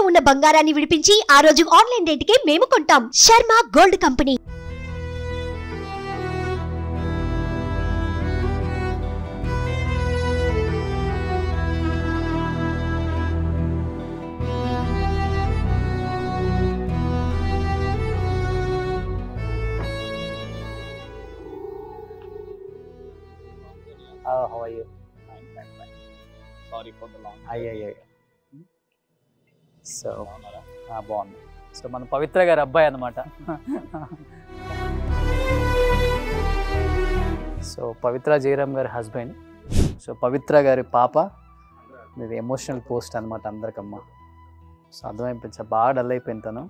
ఉన్న బంగారాన్ని విడిపించి ఆ రోజు ఆన్లైన్ రేటుకే మేము కొంటాం. Sharma gold company. How are you? Fine. Sorry for the long. So బాగుంది. సో మన పవిత్ర గారి అబ్బాయి అన్నమాట. సో పవిత్ర జయరామ్ గారి హస్బెండ్. సో పవిత్ర గారి పాప. ఇది ఎమోషనల్ పోస్ట్ అనమాట అందరికమ్మ. సో అర్థమైపోయింది, బాగా డల్ అయిపోయింది తను.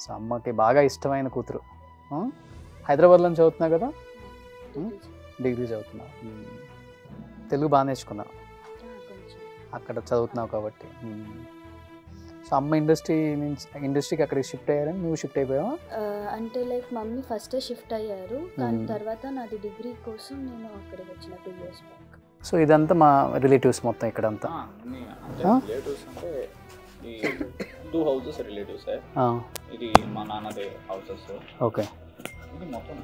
సో అమ్మకి బాగా ఇష్టమైన కూతురు. హైదరాబాద్లో చదువుతున్నా కదా, డిగ్రీ చదువుతున్నా. తెలుగు బాగా నేర్చుకున్నా, అక్కడ చదువుతున్నావు కాబట్టి. సో అమ్మ ఇండస్ట్రీకి అక్కడికి షిఫ్ట్ అయ్యారని నువ్వు షిఫ్ట్ అయిపోయావా? అంటే లైక్ మమ్మీ ఫస్టే షిఫ్ట్ అయ్యారు, కానీ తర్వాత నాది డిగ్రీ కోసం నేను అక్కడికి వచ్చిన 2 years బ్యాక్. సో ఇదంతా మా రిలేటివ్స్ మొత్తం ఇక్కడంతా? రిలేటివ్స్ అంటే ఈ 2 houses రిలేటివ్స్. ఇది మా నాన్నదే హౌసెస్. ఓకే. ఇది మొత్తం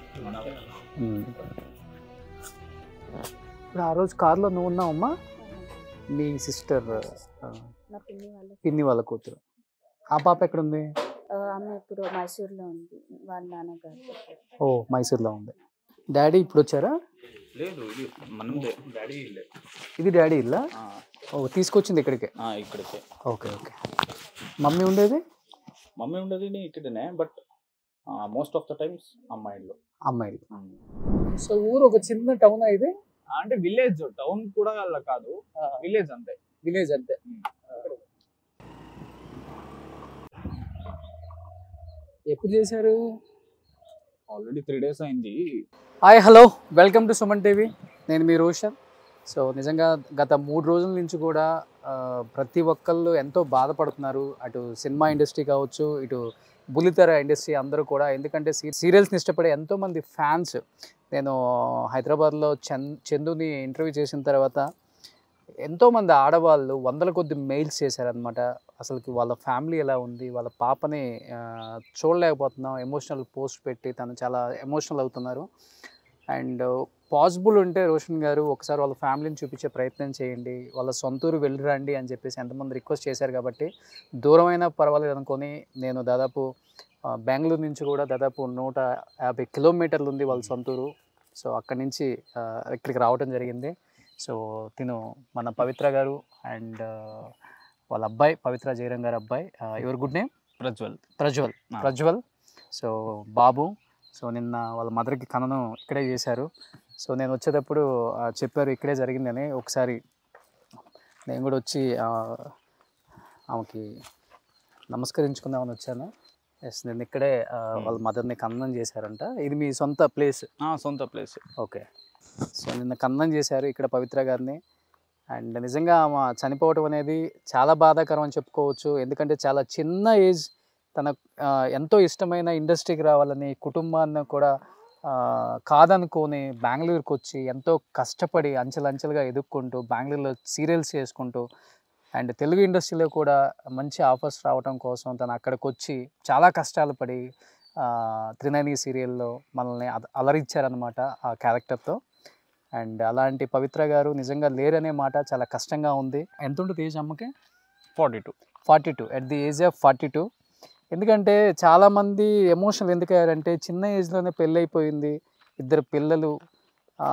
ఇప్పుడు ఆ రోజు కార్లో నువ్వు ఉన్నావమ్మా, మీ సిస్టర్ పిన్ని వాళ్ళ కూతురు. ఆ పాప ఎక్కడుంది? ఆమె ఇప్పుడు మైసూర్లో ఉంది, వాళ్ళ నాన్నగారు. ఓ మైసూర్లో ఉంది. డాడీ ఇప్పుడు వచ్చారా? లేదు, ఇది మనదే డాడీ ఇల్లే. ఇది డాడీ ఇల్లా? ఓ తీసుకొచ్చింది ఇక్కడికే? ఇక్కడికే. ఓకే. మమ్మీ ఉండేది? మమ్మీ ఉండేది ఇక్కడనే, but most of the times అమ్మాయిలు. సో ఊరు ఒక చిన్న టౌన్ ఇది, అంటే విలేజ్, టౌన్ కూడా కాదు, విలేజ్ అంతే. ఎప్పుడు చేశారు? ఆల్రెడీ 3 days అయింది. Hi, hello, welcome to Suman TV. నేను మీ రోషన్. సో నిజంగా గత 3 రోజుల నుంచి కూడా ప్రతి ఒక్కళ్ళు ఎంతో బాధపడుతున్నారు. అటు సినిమా ఇండస్ట్రీ కావచ్చు, ఇటు బుల్లితెర ఇండస్ట్రీ అందరూ కూడా. ఎందుకంటే సీరియల్స్ని ఇష్టపడే ఎంతోమంది ఫ్యాన్స్. నేను హైదరాబాద్లో చందుని ఇంటర్వ్యూ చేసిన తర్వాత ఎంతోమంది ఆడవాళ్ళు 100ల కొద్ది మెయిల్స్ చేశారనమాట. అసలుకి వాళ్ళ ఫ్యామిలీ ఎలా ఉంది, వాళ్ళ పాపని చూడలేకపోతున్నాం, ఎమోషనల్ పోస్ట్ పెట్టి తను చాలా ఎమోషనల్ అవుతున్నారు. అండ్ పాసిబుల్ ఉంటే రోషన్ గారు ఒకసారి వాళ్ళ ఫ్యామిలీని చూపించే ప్రయత్నం చేయండి, వాళ్ళ సొంతూరు వెళ్ళిరండి అని చెప్పేసి ఎంతమంది రిక్వెస్ట్ చేశారు. కాబట్టి దూరమైనా పర్వాలేదు అనుకొని నేను దాదాపు బెంగళూరు నుంచి కూడా దాదాపు 150 కిలోమీటర్లు ఉంది వాళ్ళ సొంతూరు. సో అక్కడి నుంచి ఇక్కడికి రావడం జరిగింది. సో తిను మన పవిత్ర గారు అండ్ వాళ్ళ అబ్బాయి పవిత్ర జయరామ్ గారి అబ్బాయి. Your good name? Prajwal. So Babu. So నిన్న వాళ్ళ మదర్కి కననం ఇక్కడే చేశారు. సో నేను వచ్చేటప్పుడు చెప్పారు ఇక్కడే జరిగిందని. ఒకసారి నేను కూడా వచ్చి ఆమెకి నమస్కరించుకుందామని వచ్చాను. ఎస్, నేను ఇక్కడే వాళ్ళ మదర్ని కన్నం చేశారంట. ఇది మీ సొంత ప్లేస్? సొంత ప్లేస్. ఓకే. సో నిన్న కన్నం చేశారు ఇక్కడ పవిత్ర గారిని. అండ్ నిజంగా ఆమె చనిపోవటం అనేది చాలా బాధాకరం అని చెప్పుకోవచ్చు. ఎందుకంటే చాలా చిన్న ఏజ్, తన ఎంతో ఇష్టమైన ఇండస్ట్రీకి రావాలని కుటుంబాన్ని కూడా కాదనుకొని బెంగళూరుకి వచ్చి ఎంతో కష్టపడి అంచెలంచెలుగా ఎదుక్కుంటూ బెంగళూరులో సీరియల్స్ చేసుకుంటూ అండ్ తెలుగు ఇండస్ట్రీలో కూడా మంచి ఆఫర్స్ రావడం కోసం తను అక్కడికి వచ్చి చాలా కష్టాలు పడి త్రినయని సీరియల్లో మనల్ని అలరించారనమాట ఆ క్యారెక్టర్తో. అండ్ అలాంటి పవిత్ర గారు నిజంగా లేరనే మాట చాలా కష్టంగా ఉంది. ఎంత ఉంటుంది ఏజ్ అమ్మకి? 42. At the age of 42. ఎందుకంటే చాలామంది ఎమోషనల్ ఎందుకు అయ్యారంటే చిన్న ఏజ్లోనే పెళ్ళి అయిపోయింది, 2 పిల్లలు,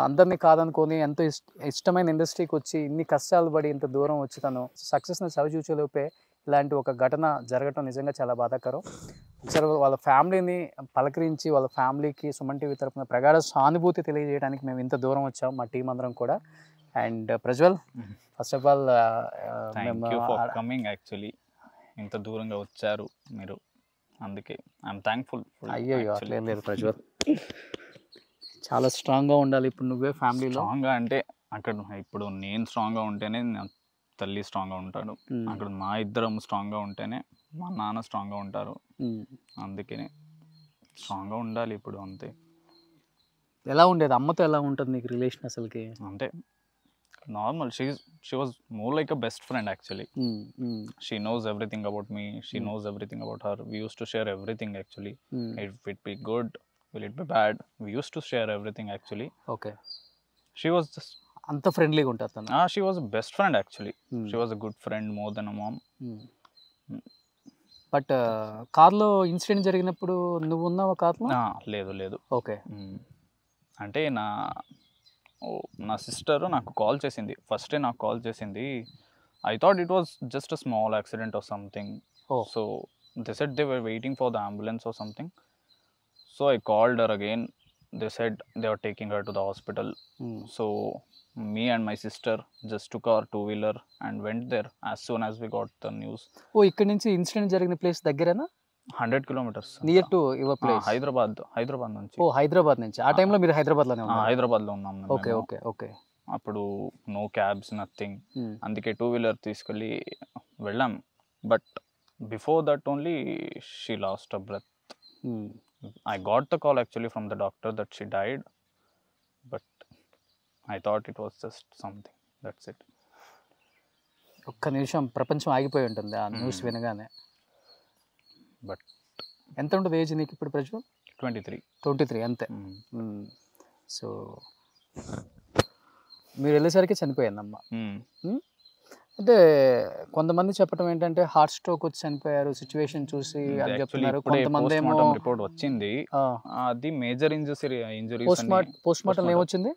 అందరినీ కాదనుకొని ఎంతో ఇష్టమైన ఇండస్ట్రీకి వచ్చి ఇన్ని కష్టాలు పడి ఇంత దూరం వచ్చి తను సక్సెస్ని చవిచూచేలోపే ఇలాంటి ఒక ఘటన జరగటం నిజంగా చాలా బాధాకరం. ఒకసారి వాళ్ళ ఫ్యామిలీని పలకరించి వాళ్ళ ఫ్యామిలీకి సుమన్ టీవీ తరపున ప్రగాఢ సానుభూతి తెలియజేయడానికి మేము ఇంత దూరం వచ్చాం, మా టీం అందరం కూడా. And Prajwal, first of all coming, actually ఇంత దూరంగా వచ్చారు మీరు, అందుకే ఐఎమ్ థ్యాంక్ఫుల్. అయ్యో అట్లే లేదు ప్రజ్వల్, చాలా స్ట్రాంగ్గా ఉండాలి ఇప్పుడు నువ్వే ఫ్యామిలీలో. స్ట్రాంగ్గా అంటే అక్కడ ఇప్పుడు నేను స్ట్రాంగ్గా ఉంటేనే నా తల్లి స్ట్రాంగ్గా ఉంటాడు, అక్కడ మా ఇద్దరం స్ట్రాంగ్గా ఉంటేనే మా నాన్న స్ట్రాంగ్గా ఉంటారు. అందుకనే స్ట్రాంగ్గా ఉండాలి ఇప్పుడు, అంతే. ఎలా ఉండేది అమ్మతో? ఎలా ఉంటుంది నీకు రిలేషన్ అసలుకి? అంటే normal she was more like a best friend actually. She knows everything about me, she knows everything about her. We use to share everything actually. It be good, will it be bad, we use to share everything actually. Okay. She was just అంత ఫ్రెండ్లీగా ఉంటుంది తను. She was best friend actually. She was a good friend more than a ma'am. But కార్లో incident జరిగినప్పుడు నువ్వు ఉన్నావా కార్లో? లేదు. ఓకే. అంటే నా సిస్టర్ నాకు కాల్ చేసింది, ఫస్టే నాకు కాల్ చేసింది. I thought it was just a small accident or something. So they said they were waiting for the ambulance or something. So I called her again. They said they were taking her to the hospital. So me and my sister just took our two-wheeler and went there as soon as we got the news. ఓ, ఇక్కడ నుంచి incident జరిగిన place దగ్గరేనా? 100 kilometers. Near to your place? Hyderabad నుంచి. ఓ, హైదరాబాద్ నుంచి. ఆ టైంలో మీరు హైదరాబాద్లోనే ఉన్నారు? హైదరాబాద్లో ఉన్నాం. ఓకే. అప్పుడు నో క్యాబ్స్, నథింగ్. అందుకే టూ-వీలర్ తీసుకెళ్ళి వెళ్ళాం. But before that only she lost a breath. I got the call actually from the doctor that she died, but I thought it was just something. That's it. ఒక్క నిమిషం ప్రపంచం ఆగిపోయి ఉంటుంది ఆ news వినగానే. బట్ ఎంత ఉంటుంది ఏజ్ నీకు ఇప్పుడు ప్రజలు? 23 అంతే. సో మీరు వెళ్ళేసరికి చనిపోయిందమ్మ. అంటే కొంతమంది చెప్పడం ఏంటంటే హార్ట్ స్ట్రోక్ వచ్చి చనిపోయారు సిచ్యువేషన్ చూసి అని చెప్తున్నారు. కొంతమంది ఏమో రిపోర్ట్ వచ్చింది, అది మేజర్ ఇంజరీస్. పోస్ట్ మార్టం ఏమొచ్చింది?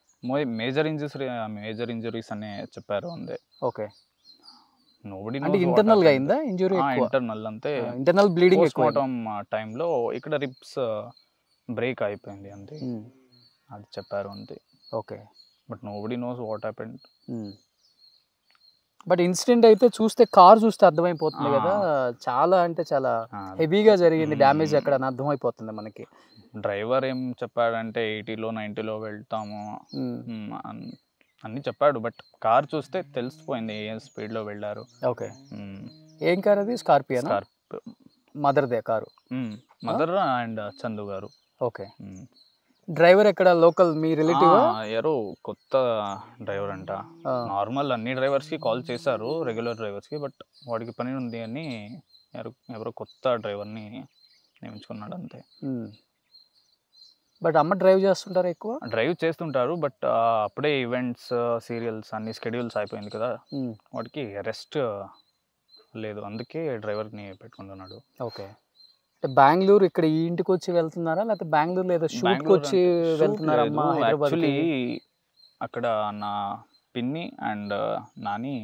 మేజర్ ఇంజరీస్ అనే చెప్పారు అంతే. ఓకే. అంటే ఇంటర్నల్ గా అయిందా ఇంజరీ? ఇంటర్నల్ అంతే, ఇంటర్నల్ బ్లీడింగ్. పోస్ట్ మార్టం టైంలో ఇక్కడ రిబ్స్ బ్రేక్ అయిపోయింది అంతే, అది చెప్పారు అంతే. Okay. But nobody knows what happened. But incident అయితే చూస్తే కార్ చూస్తే అర్థమైపోతుంది కదా, చాలా అంటే చాలా హెవీగా జరిగింది డ్యామేజ్ అక్కడ అని అర్థమైపోతుంది మనకి. డ్రైవర్ ఏం చెప్పాడంటే 80లో 90లో వెళ్తాము అన్ని చెప్పాడు. బట్ కార్ చూస్తే తెలిసిపోయింది ఏ స్పీడ్లో వెళ్ళారు. ఓకే. ఏం కార్ అది? స్కార్పియో. మదర్దే కారు? Mother and Chandu garu. Okay. Driver ఎక్కడ? లోకల్ మీ రిలేటివ్? ఎవరో కొత్త డ్రైవర్ అంట. నార్మల్ అన్ని డ్రైవర్స్కి కాల్ చేశారు, రెగ్యులర్ డ్రైవర్స్కి. బట్ వాడికి పని ఉంది అని ఎవరో కొత్త డ్రైవర్ని నియమించుకున్నాడు అంతే. బట్ అమ్మ డ్రైవ్ చేస్తుంటారు? ఎక్కువ డ్రైవ్ చేస్తుంటారు. బట్ అప్పుడే ఈవెంట్స్, సీరియల్స్ అన్ని స్కెడ్యూల్స్ అయిపోయింది కదా, వాడికి రెస్ట్ లేదు, అందుకే డ్రైవర్ని పెట్టుకుంటున్నాడు. ఓకే. బెంగళూరు ఇక్కడ ఈ ఇంటికి వచ్చి వెళ్తున్నారా, లేకపోతే బెంగళూరు లేదా షూట్కి వచ్చి వెళ్తున్నారా? యాక్చువల్లీ అక్కడ నా పిన్ని అండ్ నాని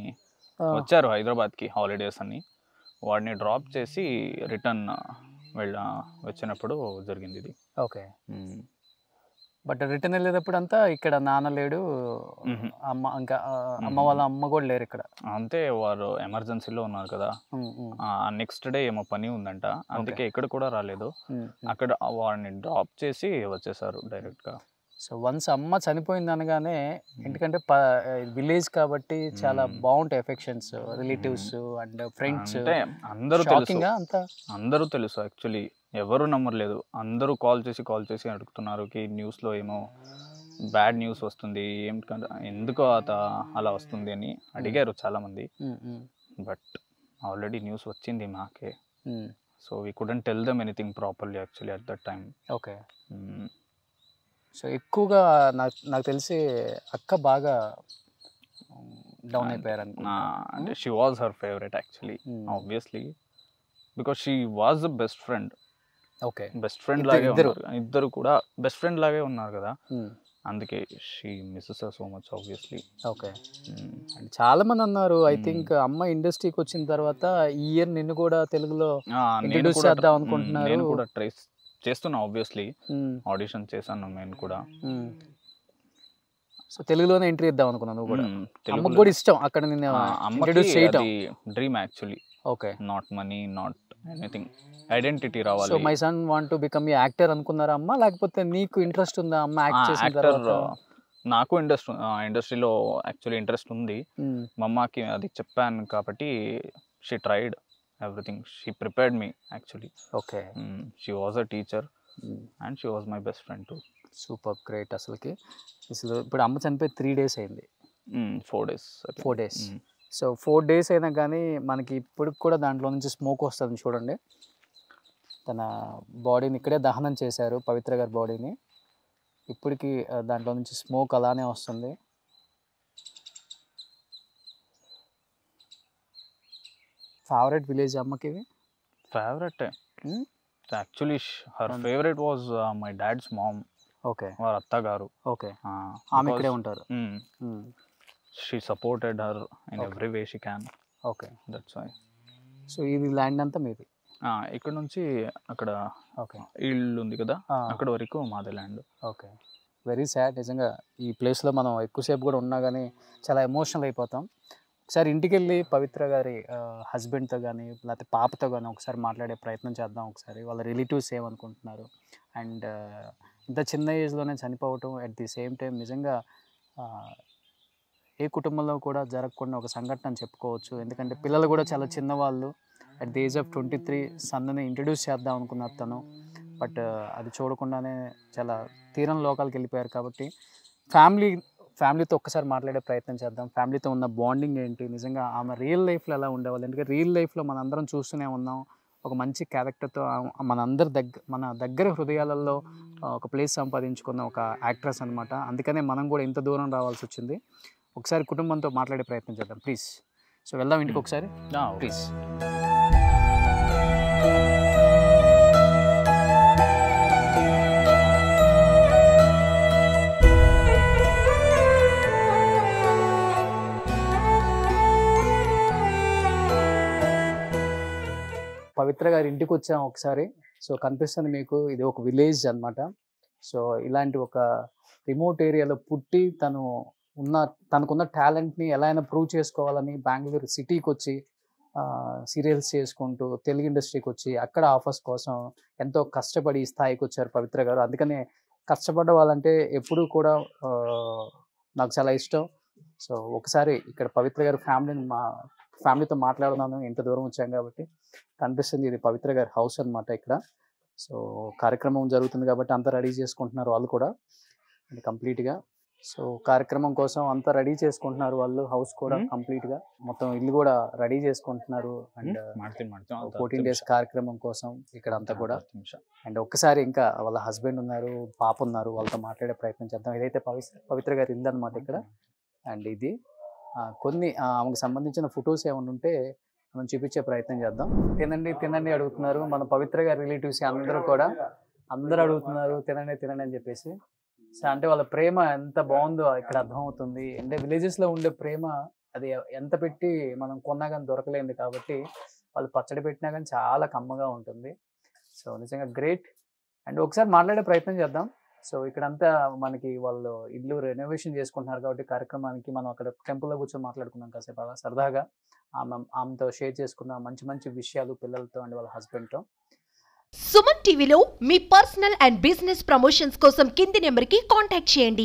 వచ్చారు హైదరాబాద్కి హాలిడేస్ అని. వాడిని డ్రాప్ చేసి రిటర్న్ వచ్చినప్పుడు జరిగింది ఇది. ఓకే. బట్ రిటర్న్ వెళ్ళేటప్పుడు అంతా ఇక్కడ నాన్న లేడు, అమ్మ ఇంకా అమ్మ వాళ్ళ అమ్మ కూడా లేరు ఇక్కడ అంతే. వారు ఎమర్జెన్సీలో ఉన్నారు కదా, నెక్స్ట్ డే ఏమో పని ఉందంట, అందుకే ఇక్కడ కూడా రాలేదు. అక్కడ వాడిని డ్రాప్ చేసి వచ్చేసారు డైరెక్ట్గా. సో వన్స్ అమ్మ చనిపోయింది అనగానే, ఎందుకంటే విలేజ్ కాబట్టి చాలా బాగుంటాయి ఎఫెక్షన్స్, రిలేటివ్స్ అండ్ ఫ్రెండ్స్. అంటే అందరూ తెలుసు యాక్చువల్లీ, ఎవరు నమ్మర్లేదు. అందరూ కాల్ చేసి అడుగుతున్నారు కి న్యూస్లో ఏమో బ్యాడ్ న్యూస్ వస్తుంది, ఎందుకు అలా వస్తుంది అని అడిగారు చాలామంది. బట్ ఆల్రెడీ న్యూస్ వచ్చింది మాకే. So we couldn't tell them anything properly actually at that time. Okay. So ఎక్కువగా నాకు తెలిసి అక్క బాగా డౌన్ అయిపోయారు అంటే she was her favourite actually, obviously, because she was the best friend. Okay. Best friend లాగే ఇద్దరు కూడా బెస్ట్ ఫ్రెండ్ లాగే ఉన్నారు కదా, అందుకే she misses her so much obviously. Okay. చాలా మంది అన్నారు, ఐ థింక్ అమ్మ ఇండస్ట్రీకి వచ్చిన తర్వాత ఈ ఇయర్ నిన్ను కూడా తెలుగులో ఇంట్రడ్యూస్ చేద్దాం అనుకుంటున్నారు. నేను కూడా ట్రై చేస్తున్నా ఆబ్వియస్లీ, ఆడిషన్ చేశాను నేను కూడా. సో తెలుగులోనే ఎంట్రీ ఇద్దాం అనుకున్నాను కూడా. అమ్మకు కూడా ఇష్టం అక్కడ నిన్ను ఇంట్రడ్యూస్ చేయడం. Dream actually. Okay. Not money, not anything, identity రావాలి. So my son want to become a actor అనుకున్నారా అమ్మ, లేకపోతే నీకు ఇంట్రెస్ట్ ఉందా అమ్మ యాక్ట్ చేసిన తర్వాత? నాకు ఇండస్ట్రీలో యాక్చువల్లీ ఇంట్రెస్ట్ ఉంది. మా అమ్మకి అది చెప్పాను కాబట్టి she tried everything, she prepared me actually. Okay. She was a teacher and she was my best friend too. Super, great. అసలు ఇప్పుడు అమ్మ చనిపోయి 3 days అయింది. 4 days. 4 days. సో 4 days అయినా కానీ మనకి ఇప్పుడు కూడా దాంట్లో నుంచి స్మోక్ వస్తుంది చూడండి. తన బాడీని ఇక్కడే దహనం చేశారు, పవిత్ర గారి బాడీని. ఇప్పటికి దాంట్లో నుంచి స్మోక్ అలానే వస్తుంది. ఫేవరెట్ విలేజ్ అమ్మకి ఇది? Favourite actually her favourite was my dad's mom. Okay, వారి అత్తగారు. ఓకే, ఆమె ఇక్కడే ఉంటారు. She supported her in every way she can. Okay, that's why. So ఇది ల్యాండ్ అంతా మీది? ఇక్కడ నుంచి అక్కడ ఓకే, ఇల్లు ఉంది కదా, అక్కడ వరకు మాదే ల్యాండ్. ఓకే, వెరీ సాడ్ నిజంగా. ఈ ప్లేస్లో మనం ఎక్కువసేపు కూడా ఉన్నా కానీ చాలా ఎమోషనల్ అయిపోతాం. ఒకసారి ఇంటికి వెళ్ళి పవిత్ర గారి హస్బెండ్తో కానీ లేకపోతే పాపతో కానీ ఒకసారి మాట్లాడే ప్రయత్నం చేద్దాం. ఒకసారి వాళ్ళ రిలేటివ్స్ ఏమనుకుంటున్నారు, అండ్ ఇంత చిన్న ఏజ్లోనే చనిపోవటం అట్ ది సేమ్ టైం నిజంగా ఏ కుటుంబంలో కూడా జరగకుండా ఒక సంఘటన అని చెప్పుకోవచ్చు. ఎందుకంటే పిల్లలు కూడా చాలా చిన్నవాళ్ళు. At the age of 23 Sunny introduce చేద్దాం అనుకున్నారు తను, బట్ అది చూడకుండానే చాలా తీరం లోకాలకు వెళ్ళిపోయారు. కాబట్టి ఫ్యామిలీతో ఒక్కసారి మాట్లాడే ప్రయత్నం చేద్దాం. ఫ్యామిలీతో ఉన్న బాండింగ్ ఏంటి, నిజంగా ఆమె రియల్ లైఫ్లో ఎలా ఉండేవాళ్ళు. ఎందుకంటే రియల్ లైఫ్లో మనందరం చూస్తూనే ఉన్నాం, ఒక మంచి క్యారెక్టర్తో మన దగ్గర హృదయాలలో ఒక ప్లేస్ సంపాదించుకున్న ఒక యాక్ట్రెస్ అనమాట. అందుకనే మనం కూడా ఇంత దూరం రావాల్సి వచ్చింది. ఒకసారి కుటుంబంతో మాట్లాడే ప్రయత్నం చేద్దాం ప్లీజ్. సో వెళ్దాం ఇంటికి ఒకసారి ప్లీజ్. పవిత్ర గారి ఇంటికి వచ్చాం ఒకసారి. సో కనిపిస్తుంది మీకు, ఇది ఒక విలేజ్ అన్నమాట. సో ఇలాంటి ఒక రిమోట్ ఏరియాలో పుట్టి తనకున్న టాలెంట్ని ఎలా అయినా ప్రూవ్ చేసుకోవాలని బెంగళూరు సిటీకి వచ్చి సీరియల్స్ చేసుకుంటూ తెలుగు ఇండస్ట్రీకి వచ్చి అక్కడ ఆఫర్స్ కోసం ఎంతో కష్టపడి ఈ స్థాయికి వచ్చారు పవిత్ర గారు. అందుకనే కష్టపడ్డ వాళ్ళంటే ఎప్పుడూ కూడా నాకు చాలా ఇష్టం. సో ఒకసారి ఇక్కడ పవిత్ర గారి ఫ్యామిలీతో మాట్లాడుతున్నాను, ఇంత దూరం వచ్చాం కాబట్టి. కనిపిస్తుంది ఇది పవిత్ర గారి హౌస్ అనమాట ఇక్కడ. సో కార్యక్రమం జరుగుతుంది కాబట్టి అంతా రెడీ చేసుకుంటున్నారు వాళ్ళు కూడా కంప్లీట్గా. సో కార్యక్రమం కోసం అంతా రెడీ చేసుకుంటున్నారు వాళ్ళు, హౌస్ కూడా కంప్లీట్గా మొత్తం ఇల్లు కూడా రెడీ చేసుకుంటున్నారు. అండ్ 14 days కార్యక్రమం కోసం ఇక్కడ అంతా కూడా. అండ్ ఒక్కసారి ఇంకా వాళ్ళ హస్బెండ్ ఉన్నారు, పాప ఉన్నారు, వాళ్ళతో మాట్లాడే ప్రయత్నం చేద్దాం. ఇదైతే పవిత్ర గారి ఇల్లు అనమాట ఇక్కడ. అండ్ ఇది కొన్ని ఆమెకు సంబంధించిన ఫొటోస్ ఏమైనా ఉంటే మనం చూపించే ప్రయత్నం చేద్దాం. తినండి అడుగుతున్నారు మన పవిత్ర గారి రిలేటివ్స్ అందరూ అడుగుతున్నారు తినండి అని చెప్పేసి. సో అంటే వాళ్ళ ప్రేమ ఎంత బాగుందో ఇక్కడ అర్థమవుతుంది. అంటే విలేజెస్లో ఉండే ప్రేమ అది ఎంత పెట్టి మనం కొన్నా కానీ దొరకలేదు కాబట్టి వాళ్ళు పచ్చడి పెట్టినా కానీ చాలా కమ్మగా ఉంటుంది. సో నిజంగా గ్రేట్. అండ్ ఒకసారి మాట్లాడే ప్రయత్నం చేద్దాం. సో ఇక్కడంతా మనకి వాళ్ళు ఇల్లు రెనోవేషన్ చేసుకుంటున్నారు కాబట్టి కార్యక్రమానికి మనం అక్కడ టెంపుల్లో కూర్చొని మాట్లాడుకున్నాం కాసేపు అలా సరదాగా. ఆమెతో షేర్ చేసుకున్న మంచి విషయాలు పిల్లలతో అండ్ వాళ్ళ హస్బెండ్తో. సుమన్ టీవీలో మీ పర్సనల్ అండ్ బిజినెస్ ప్రమోషన్స్ కోసం కింది నెంబర్కి కాంటాక్ట్ చేయండి.